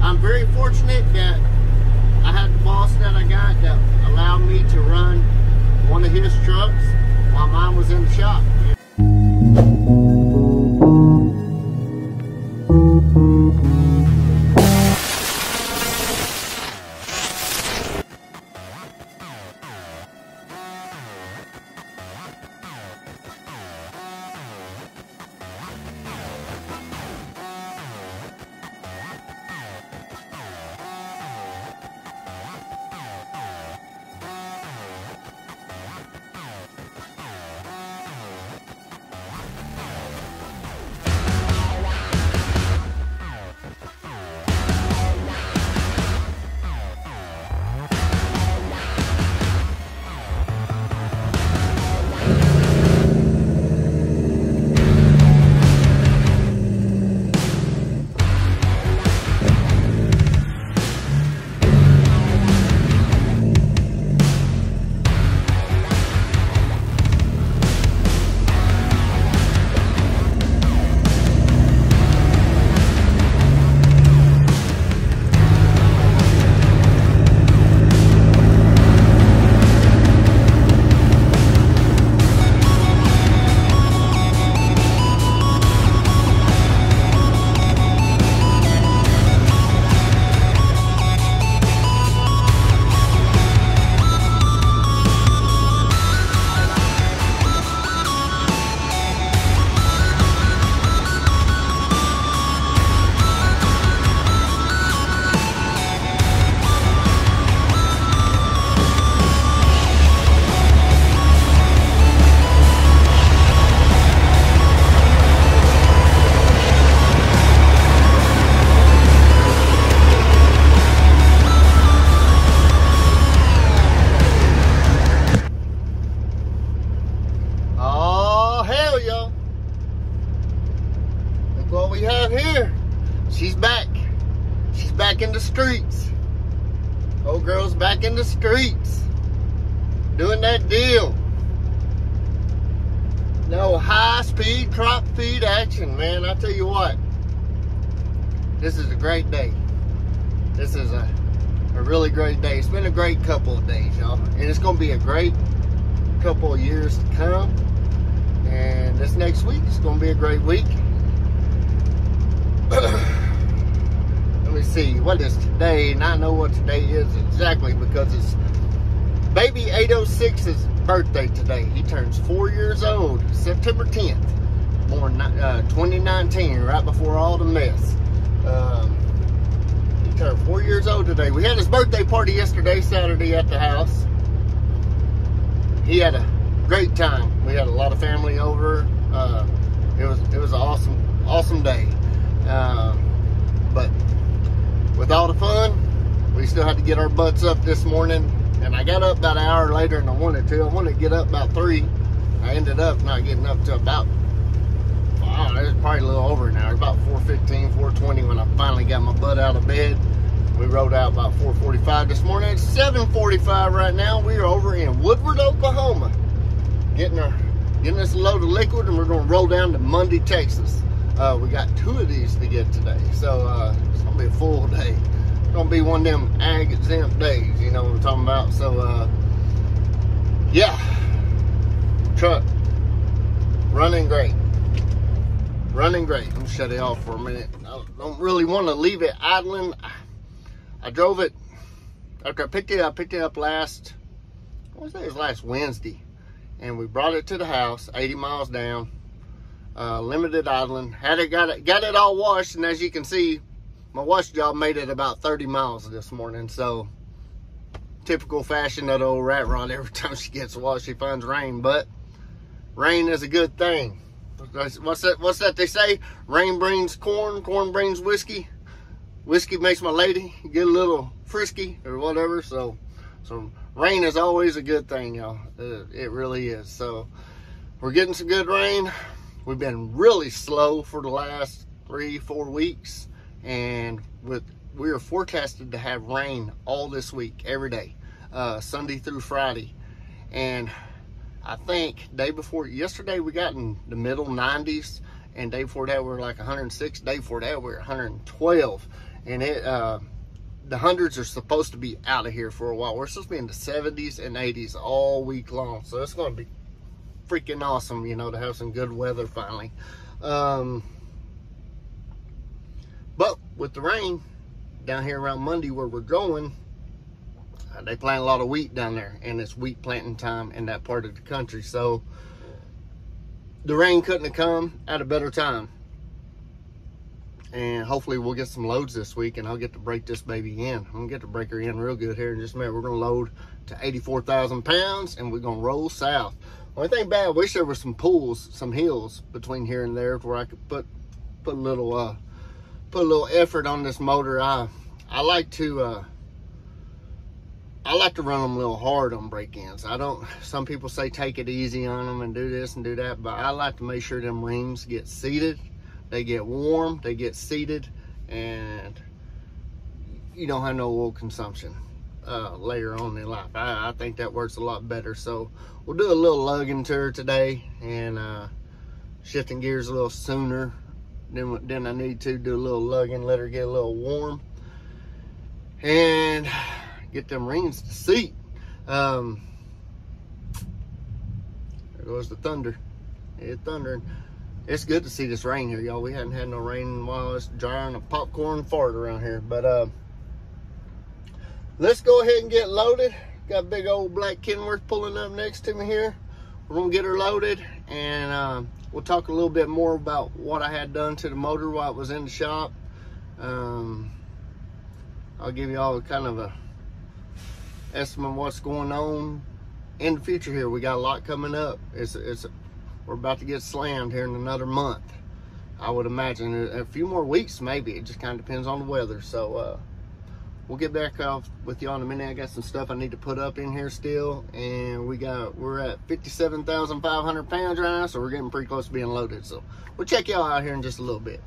I'm very fortunate that I had the boss that I got that allowed me to run one of his trucks while mine was in the shop. In the streets. Old girl's back in the streets doing that deal. No high-speed crop feed action, man. I tell you what, this is a great day. This is a really great day. It's been a great couple of days, y'all, and it's gonna be a great couple of years to come. And this next week is gonna be a great week. Let me see, what is today? And I know what today is exactly because it's baby 806's birthday today. He turns 4 years old, September 10th, born 2019, right before all the mess. He turned 4 years old today. We had his birthday party yesterday, Saturday, at the house. He had a great time. We had a lot of family over. It was an awesome day. But with all the fun, we still had to get our butts up this morning, and I got up about an hour later than I wanted to. I wanted to get up about 3. I ended up not getting up to about, I don't know, it was probably a little over an hour, about 4:15, 4:20 when I finally got my butt out of bed. We rode out about 4:45 this morning. It's 7:45 right now. We are over in Woodward, Oklahoma, getting us a load of liquid, and we're gonna roll down to Mundy, Texas. We got 2 of these to get today, so it's gonna be a full day. It's gonna be one of them ag exempt days, you know what I'm talking about. So yeah, truck running great. Running great. I'm gonna shut it off for a minute. I don't really want to leave it idling. I drove it after I picked it up last, I want to say it was last Wednesday, and we brought it to the house, 80 miles down. Limited idling. Got it all washed, and as you can see, my wash job made it about 30 miles this morning. So typical fashion of the old RatRod, every time she gets washed she finds rain, but rain is a good thing. What's that they say? Rain brings corn, corn brings whiskey, whiskey makes my lady get a little frisky or whatever. So rain is always a good thing, y'all. It really is. So we're getting some good rain. We've been really slow for the last 3-4 weeks, and we are forecasted to have rain all this week, every day, Sunday through Friday. And I think day before yesterday we got in the middle 90s, and day before that we were like 106. Day before that we were 112, and the hundreds are supposed to be out of here for a while. We're supposed to be in the 70s and 80s all week long, so it's going to be freaking awesome, you know, to have some good weather finally. But with the rain down here around Monday where we're going, they plant a lot of wheat down there, and it's wheat planting time in that part of the country. So the rain couldn't have come at a better time. And hopefully we'll get some loads this week, and I'll get to break this baby in. I'm gonna get to break her in real good here in just a minute. We're gonna load to 84,000 pounds, and we're gonna roll south. Only thing bad, I wish there were some pools, some hills between here and there where I could put a little effort on this motor. I like to run them a little hard on break-ins. Some people say take it easy on them and do this and do that, but I like to make sure them rings get seated, they get warm, they get seated, and you don't have no oil consumption later on in life. I think that works a lot better. So we'll do a little lugging tour today, and shifting gears a little sooner than I need to. Do a little lugging, let her get a little warm, and get them rings to seat. There goes the thunder. It's thundering. It's good to see this rain here, y'all. We hadn't had no rain in a while. It's drying a popcorn fart around here. But let's go ahead and get loaded. Got big old black Kenworth pulling up next to me here. We're gonna get her loaded, and we'll talk a little bit more about what I had done to the motor while it was in the shop. I'll give you all kind of a estimate of what's going on in the future here. We got a lot coming up. We're about to get slammed here in another month. I would imagine a few more weeks, maybe. It just kind of depends on the weather. So we'll get back off with y'all in a minute. I got some stuff I need to put up in here still, and we're at 57,500 pounds right now, so we're getting pretty close to being loaded. So we'll check y'all out here in just a little bit.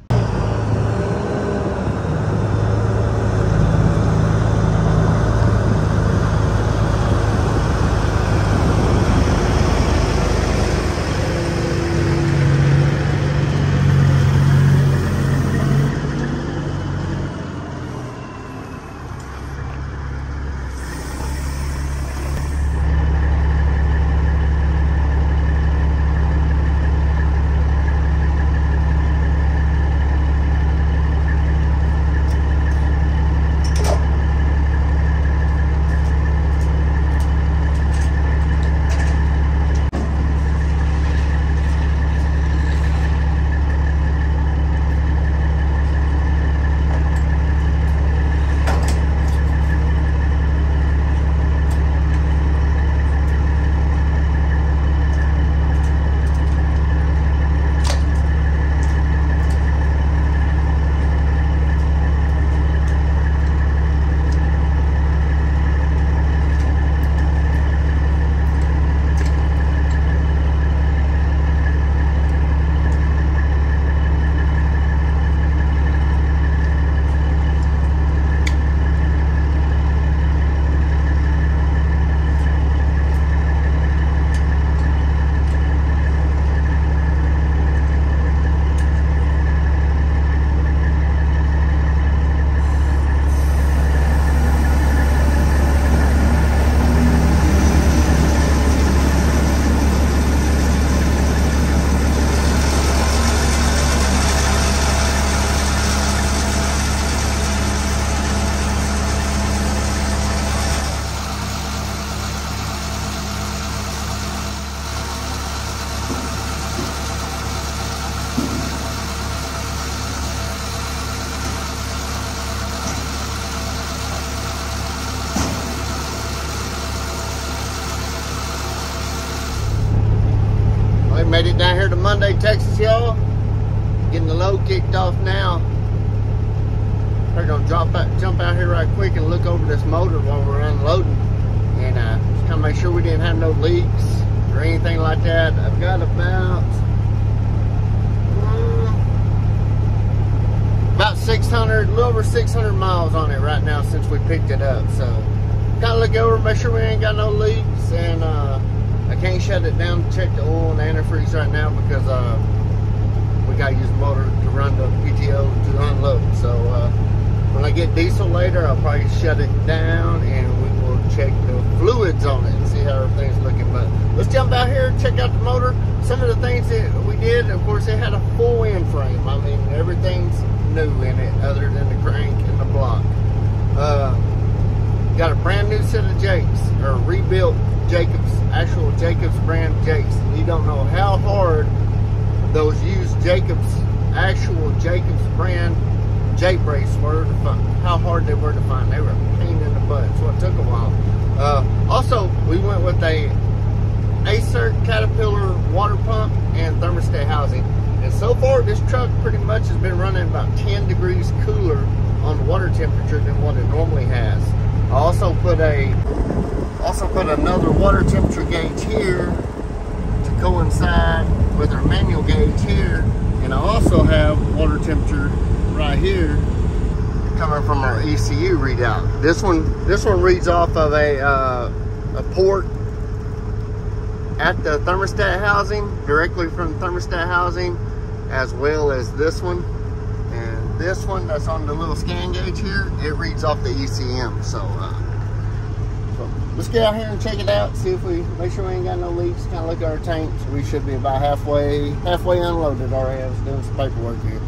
Made it down here to Monday, Texas, y'all. Getting the load kicked off now. We're gonna jump out here right quick and look over this motor while we're unloading, and just kind of make sure we didn't have no leaks or anything like that. I've got about 600, a little over 600 miles on it right now since we picked it up. So kind of look over, make sure we ain't got no leaks, and I can't shut it down to check the oil and the antifreeze right now because we got to use the motor to run the PTO to unload. So When I get diesel later, I'll probably shut it down and we will check the fluids on it and see how everything's looking. But let's jump out here and check out the motor. Some of the things that we did, of course, it had a full end frame. I mean, everything's new in it other than the crank and the block. Got a brand new set of jakes, or rebuilt Jacobs, actual Jacobs brand jakes. And you don't know how hard those used Jacobs, actual Jacobs brand Jake brace were to find, how hard they were to find. They were a pain in the butt, so it took a while. Also, we went with a Acer Caterpillar water pump and thermostat housing. And so far, this truck pretty much has been running about 10 degrees cooler on water temperature than what it normally has. I also put another water temperature gauge here to coincide with our manual gauge here. And I also have water temperature right here coming from our ECU readout. This one reads off of a port at the thermostat housing, directly from the thermostat housing, as well as this one. And this one that's on the little scan gauge here, it reads off the ECM. So let's get out here and check it out, see if we make sure we ain't got no leaks, kind of look at our tanks. We should be about halfway unloaded already. I was doing some paperwork here.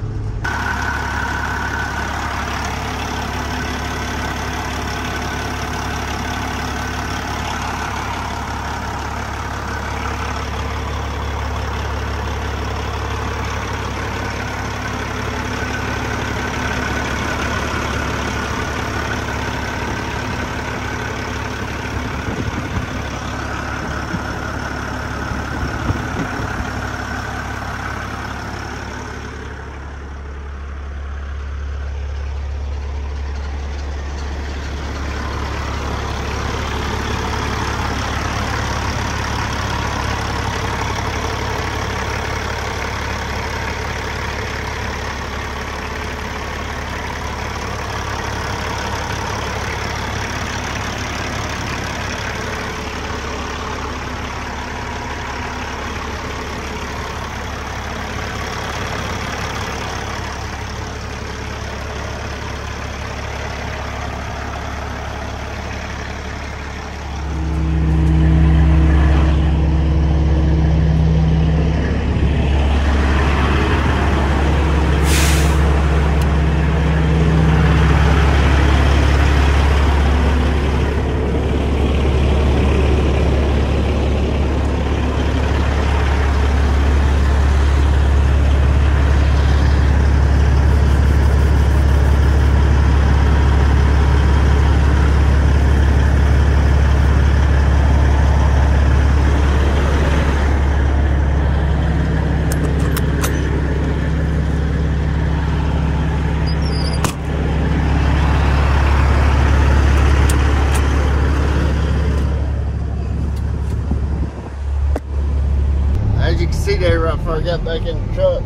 I got back in the truck,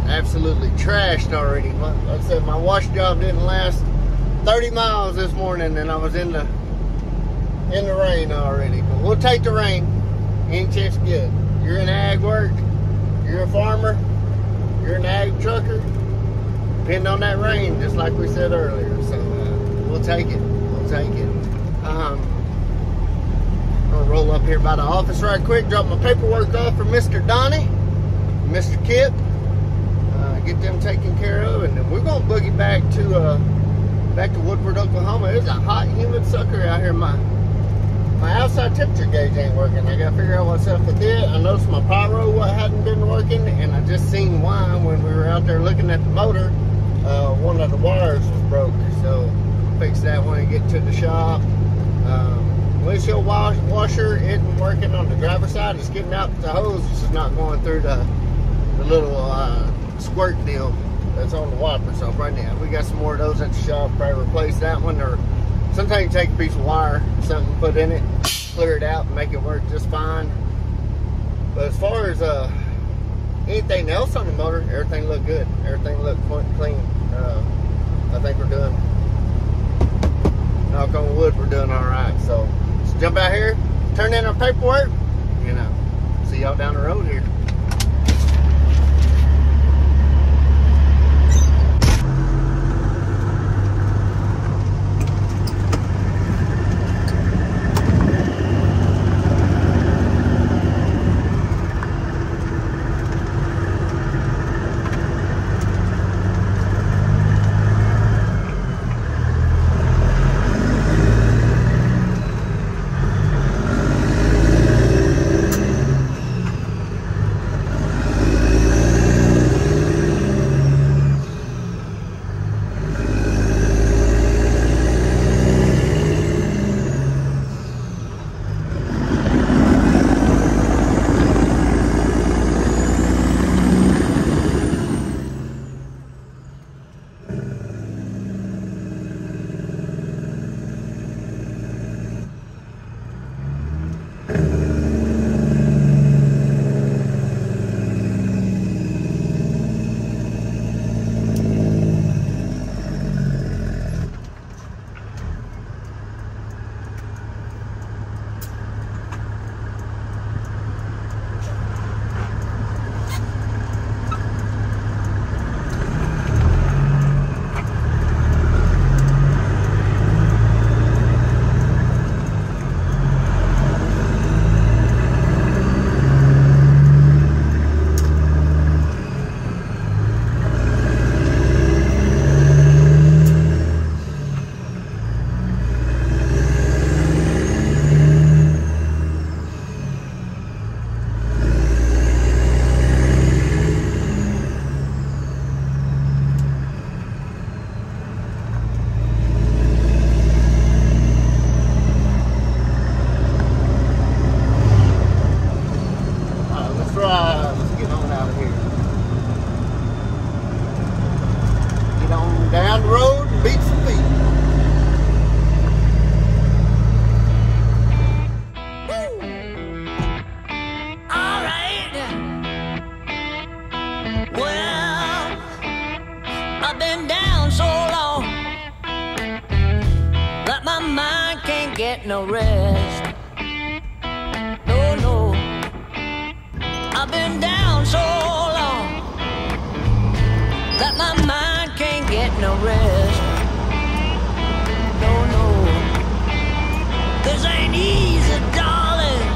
absolutely trashed already. Like I said, my wash job didn't last 30 miles this morning, and I was in the rain already. But we'll take the rain. Any chance good. You're in ag work, you're a farmer, you're an ag trucker. Depend on that rain, just like we said earlier. So we'll take it. We'll take it. I'm gonna roll up here by the office right quick, drop my paperwork off for Mr. Donnie, Mr. Kip, get them taken care of, and then we're gonna boogie back to Woodward, Oklahoma. It's a hot, humid sucker out here. My outside temperature gauge ain't working. I gotta figure out what's up with it. I noticed my pyro hadn't been working, and I just seen why when we were out there looking at the motor. One of the wires was broke, so fix that when I get to the shop. Windshield washer isn't working on the driver's side. It's getting out the hose. It's just not going through the little squirt deal that's on the wiper. So right now we got some more of those at the shop. Probably replace that one, or sometimes you take a piece of wire, something, put in it, clear it out, and make it work just fine. But as far as anything else on the motor, everything looked good. Everything looked clean. I think we're doing, knock on wood, we're doing all right. So let's jump out here, turn in our paperwork, see y'all down the road here. get no rest. No, no, I've been down so long that my mind can't get no rest. No, no, this ain't easy, darling,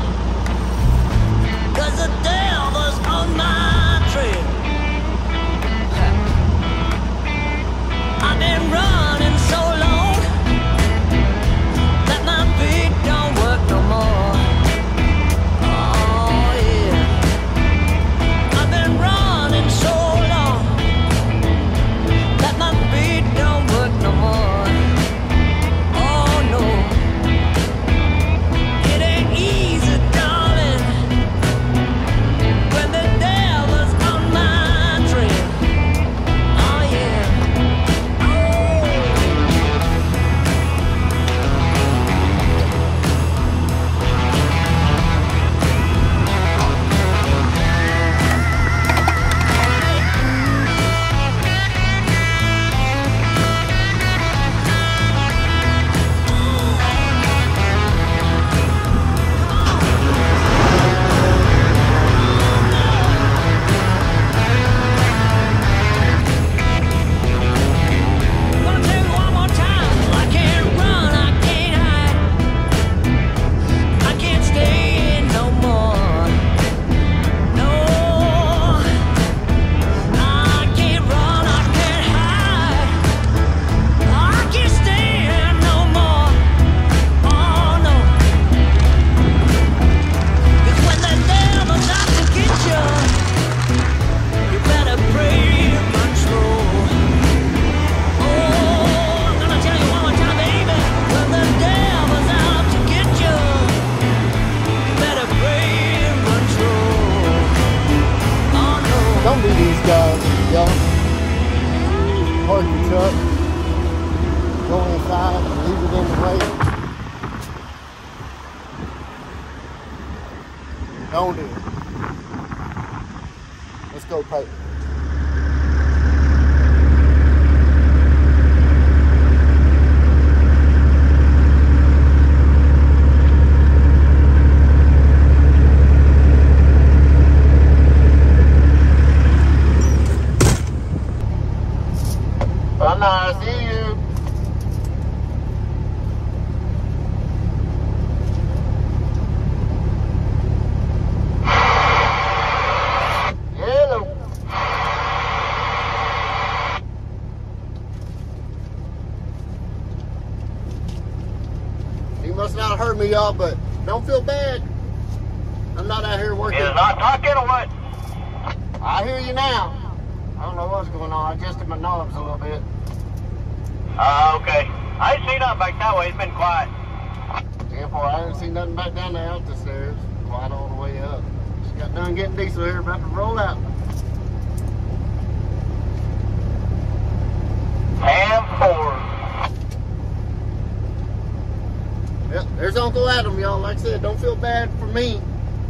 'cause the devil's on my trail. I've been running so long that my feet don't work no more. Oh yeah, I've been running so long that my feet don't work no more. Oh no, it ain't easy, darling, when the devil's on my trail. Oh yeah. Don't do these guys, y'all. Park your truck, go inside and leave it in the way. Don't do it. Let's go paper. I see you. Hello. You must not have heard me, y'all, but don't feel bad. I'm not out here working. Is not talking or what? I hear you now. I don't know what's going on. I adjusted my knobs a little bit. Okay. I ain't seen nothing back that way. It's been quiet. Yeah, boy, I didn't see nothing back down the out the stairs. Quiet all the way up. Just got done getting diesel here, about to roll out. And forward. Yep, there's Uncle Adam, y'all. Like I said, don't feel bad for me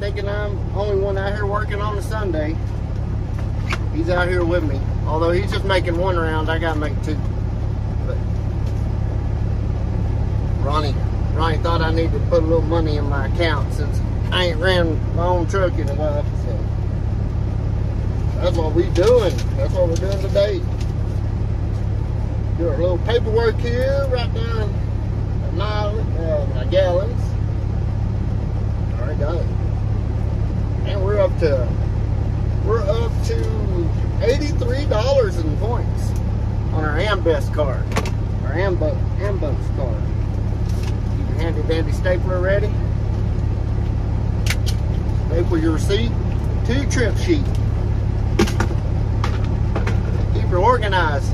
thinking I'm the only one out here working on a Sunday. He's out here with me. Although he's just making one round, I gotta make two. But Ronnie thought I needed to put a little money in my account since I ain't ran my own truck in a while. So that's what we doing. That's what we're doing today. Do our little paperwork here, right down my gallons. Alright, got it. And we're up to $83 in points on our Ambest card. Our Ambest card. Keep your handy dandy stapler ready. Staple your receipt to your trip sheet. Keep her organized.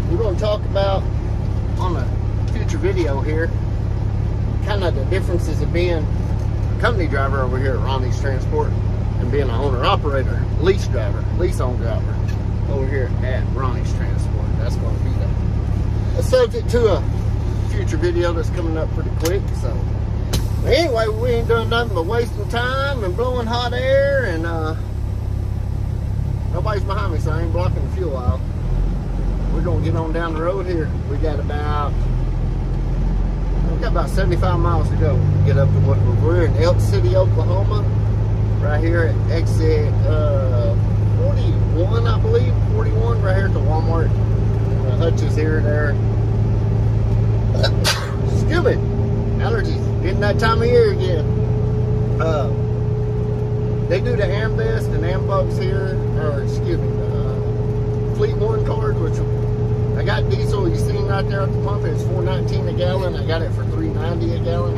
We're going to talk about on a future video here kind of the differences of being a company driver over here at Ronnie's Transport and being an owner-operator, lease driver, lease-owned driver over here at Ronnie's Transport. That's going to be a subject to a future video that's coming up pretty quick. So, but anyway, we ain't doing nothing but wasting time and blowing hot air, and nobody's behind me, so I ain't blocking the fuel aisle. We're going to get on down the road here. We got about got about 75 miles to go to get up to Woodward. We're in Elk City, Oklahoma, right here at exit 41, I believe, 41, right here at the Walmart. Hutch's here and there. Excuse me, allergies, getting that time of year again. They do the Ambest and Ambugs here, or excuse me, Fleet 1 cards, which I got diesel. You seen right there at the pump, it's $4.19 a gallon. I got it for $3.90 a gallon.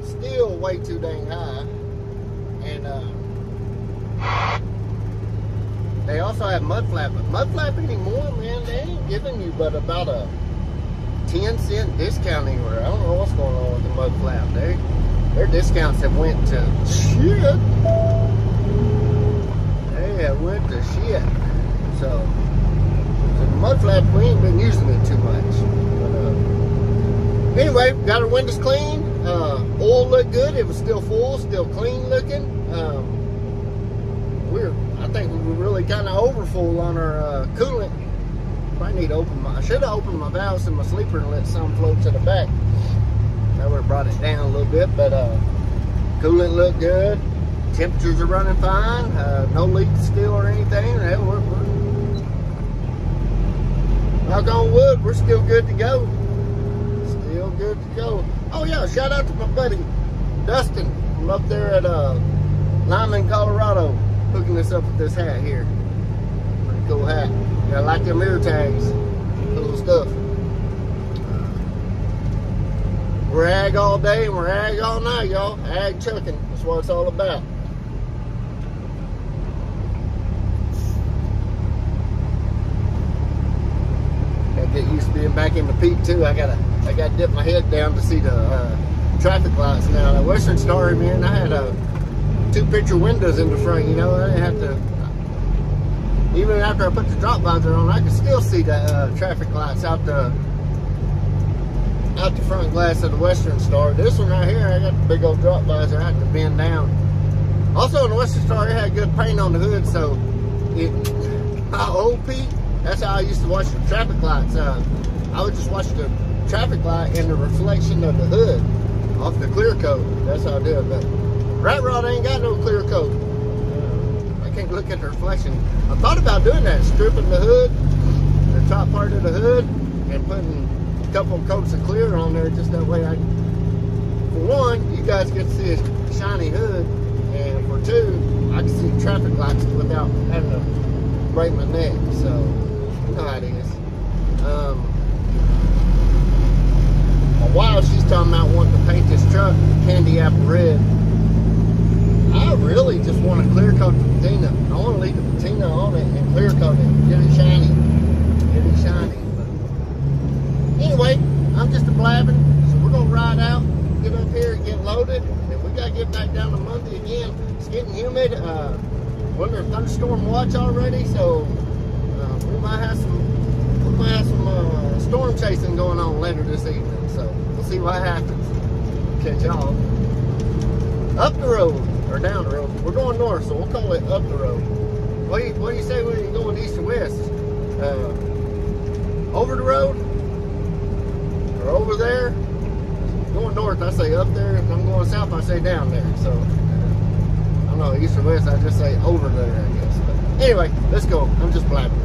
Still way too dang high. And they also have mud flap, but mud flap anymore, man, they ain't giving you but about a 10-cent discount anywhere. I don't know what's going on with the mud flap. Their discounts have went to shit. They have went to shit. So the mud flap, we ain't been using it too much. But anyway, got our windows clean. Oil looked good. It was still full, still clean looking. I think we were really kind of over full on our coolant. I need to open I should have opened my valves in my sleeper and let some flow to the back. That would have brought it down a little bit, but coolant looked good. Temperatures are running fine. No leaks still or anything. We're knock on wood, we're still good to go. Still good to go. Oh yeah, shout out to my buddy Dustin from up there at Lyman, Colorado, hooking us up with this hat here. Pretty cool hat. Yeah, I like them ear tags. Cool stuff. We're ag all day and we're ag all night, y'all. Ag chucking. That's what it's all about. Gotta get used to being back in the peak too. I gotta dip my head down to see the traffic lights now. The Western Star, man, I had 2 picture windows in the front, you know. I didn't have to, even after I put the drop visor on, I could still see the traffic lights out the front glass of the Western Star. This one right here, I got the big old drop visor. I had to bend down. Also, in the Western Star, it had good paint on the hood, so my old Pete, that's how I used to watch the traffic lights. I would just watch the traffic light and the reflection of the hood off the clear coat. That's how I do it. But RatRod ain't got no clear coat. I can't look at the reflection. I thought about doing that, stripping the hood, the top part of the hood, and putting a couple of coats of clear on there, just that way for one, you guys get to see a shiny hood, and for two, I can see traffic lights without having to break my neck. So, you know how it is. My wife, she's talking about wanting to paint this truck candy apple red. I really just want to clear coat the patina. I want to leave the patina on it and clear coat it. Get it shiny. Get it shiny. But anyway, I'm just a blabbing. So we're going to ride out, get up here and get loaded. And we got to get back down to Monday again. It's getting humid. We're under thunderstorm watch already. So we might have some storm chasing going on later this evening. So we'll see what happens. Catch y'all up the road. Or down the road. We're going north, so we'll call it up the road. What do you say when you're going east or west? Over the road? Or over there? Going north, I say up there. If I'm going south, I say down there. So, I don't know, east or west, I just say over there, I guess. But anyway, let's go. I'm just blabbing.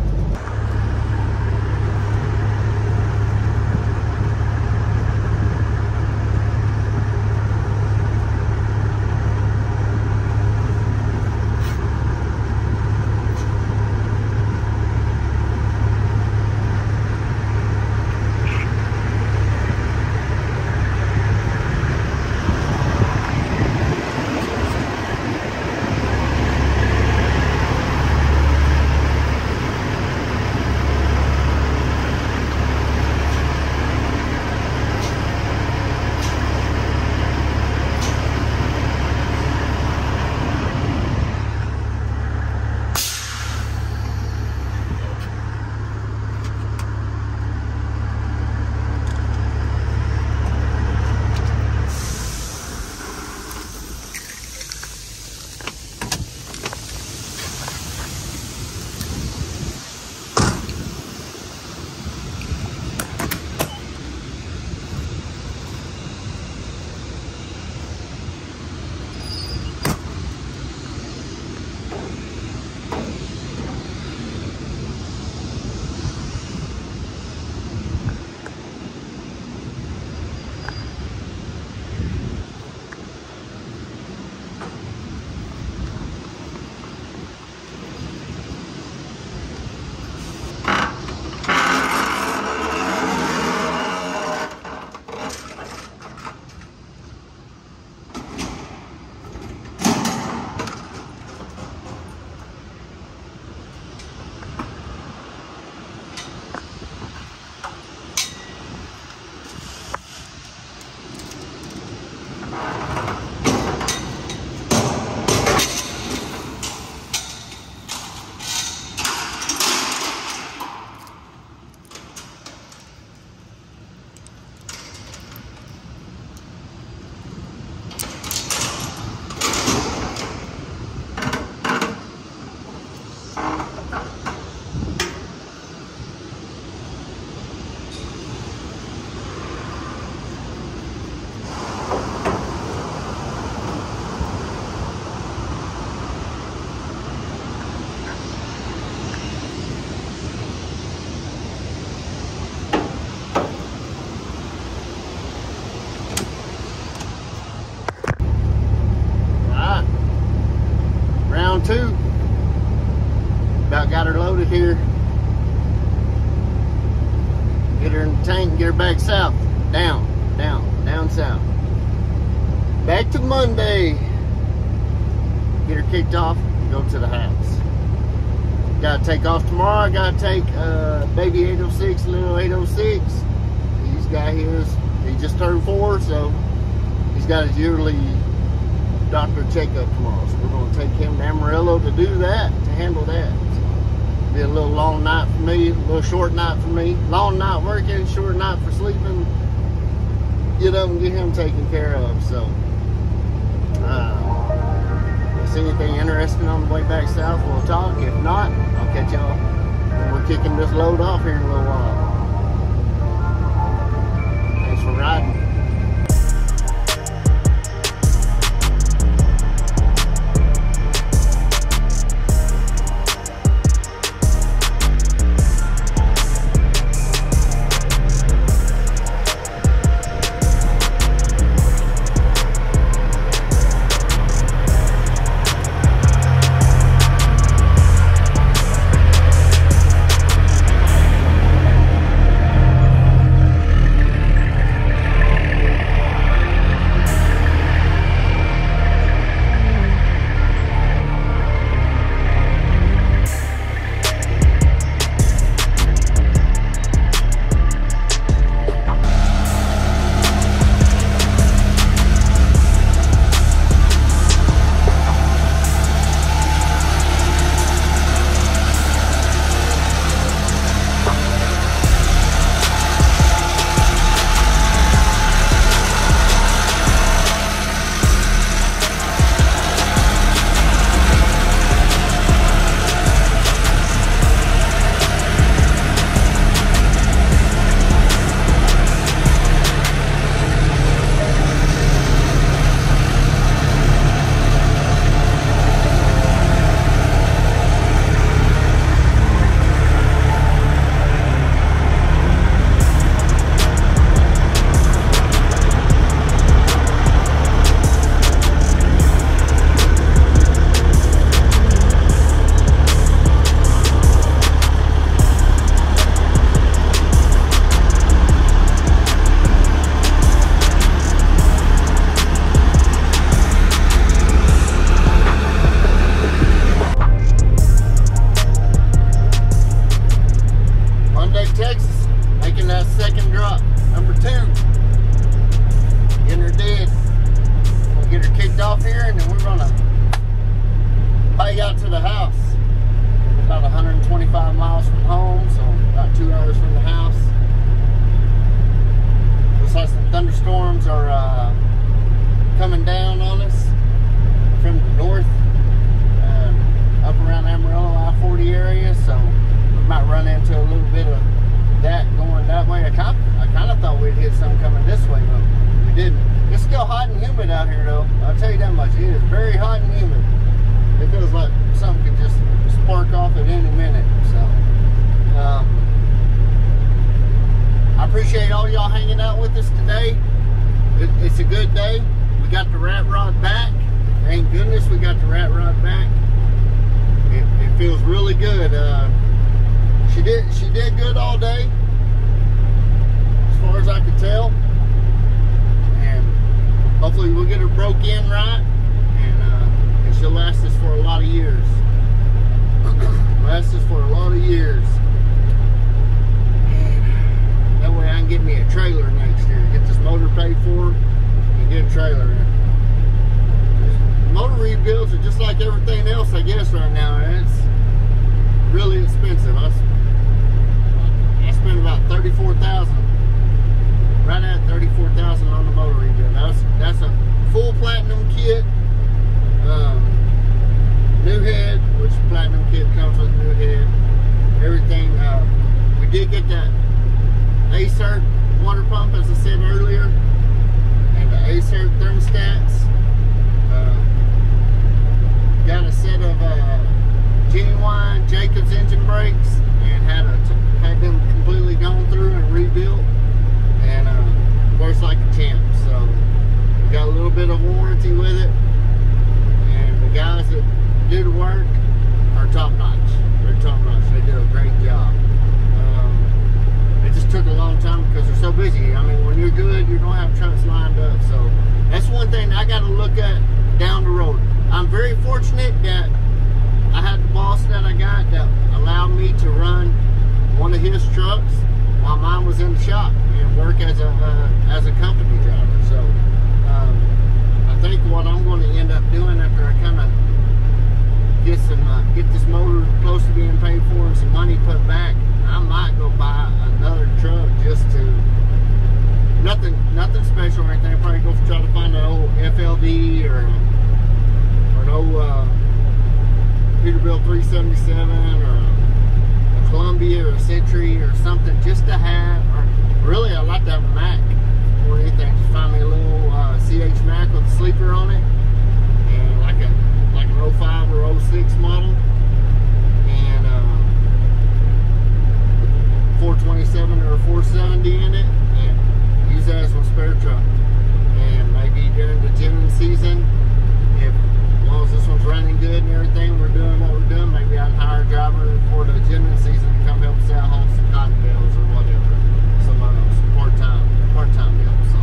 tank and get her back south. Down south. Back to Monday. Get her kicked off and go to the house. Gotta take off tomorrow. I gotta take baby 806, little 806. He's got his, he just turned 4, so he's got his yearly doctor checkup tomorrow. So we're gonna take him to Amarillo to do that, to handle that. So be a little long night for me, a little short night for me. Long night working, short night for sleeping. Get up and get him taken care of. So see anything interesting on the way back south, we'll talk. If not, I'll catch y'all when we're kicking this load off here in a little while. Thanks for riding. It's a good day. We got the RatRod back. Thank goodness we got the RatRod back. It feels really good. She did good all day, as far as I could tell. And hopefully we'll get her broke in right, and she'll last us for a lot of years. Last us for a lot of years. And that way I can get me a trailer next year. Get this motor paid for and get a trailer in. Motor rebuilds are just like everything else, I guess, right now. It's really expensive. I spent about $34,000, right at $34,000 on the motor rebuild. That's a full platinum kit, new head, which platinum kit comes with a new head, everything. We did get that ACERT water pump, as I said earlier, and the ACERT thermostats. Got a set of genuine Jacobs engine brakes, and had them completely gone through and rebuilt, and works like a champ. So we got a little bit of warranty with it, and the guys that do the work are top notch. They're top notch. They do a great job. It just took a long time because good, you're gonna have trucks lined up. So that's one thing I got to look at down the road. I'm very fortunate that I had the boss that I got that allowed me to run one of his trucks while mine was in the shop and work as a company driver. So I think what I'm going to end up doing after I kind of get this motor close to being paid for and some money put back, I might go buy another truck just to nothing special or anything. Probably go try to find an old FLD or an old Peterbilt 377 or a Columbia or a Century or something, just to have. Or really, I'd like to have a Mac or anything. Just find me a little CH Mac with a sleeper on it, and like an 05 or 06 model, and 427 or a 470 in it, and use that as my spare truck. And maybe during the ginning season, if as long as this one's running good and everything, we're doing what we're doing, maybe I'd hire a driver for the ginning season to come help us out, haul some cotton bales or whatever, some part-time deal. So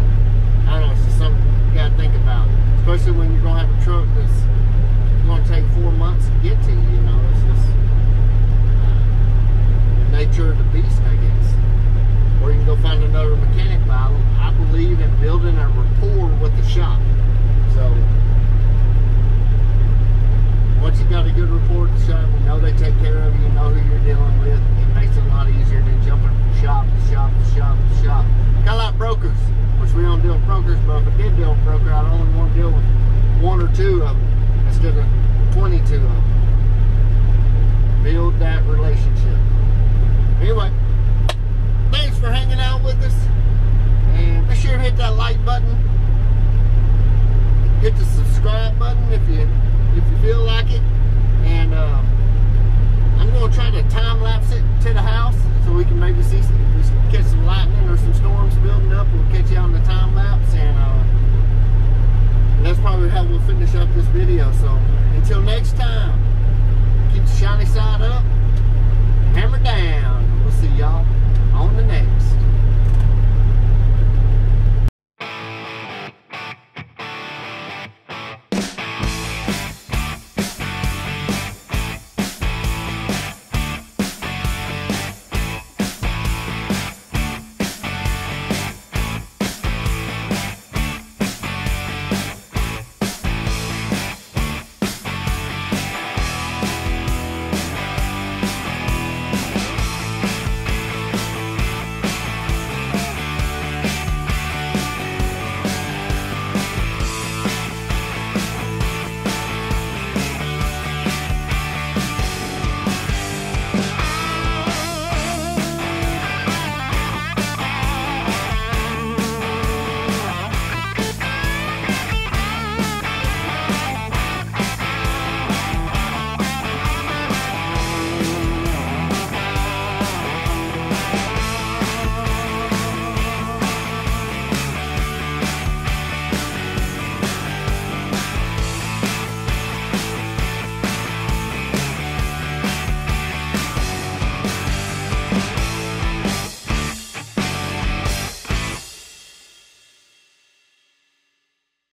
I don't know, it's just something you gotta think about, especially when you're gonna have a truck that's going to take 4 months to get to you. You know, it's just the nature of the beast, I guess. Or you can go find another mechanic. But I believe in building a rapport with the shop. So once you got a good rapport with the shop, you know they take care of you, you know who you're dealing with. It makes it a lot easier than jumping from shop to shop to shop to shop. Kind of like brokers, which we don't deal with brokers, but if I did deal with broker, I'd only want to deal with 1 or 2 of them instead of 22 of them. Build that relationship. Anyway, thanks for hanging out with us, and be sure to hit that like button, hit the subscribe button if you feel like it, and I'm going to try to time lapse it to the house so we can maybe see catch some lightning or some storms building up. We'll catch you on the time lapse, and that's probably how we'll finish up this video. So until next time, keep the shiny side up, hammer down. We'll see y'all.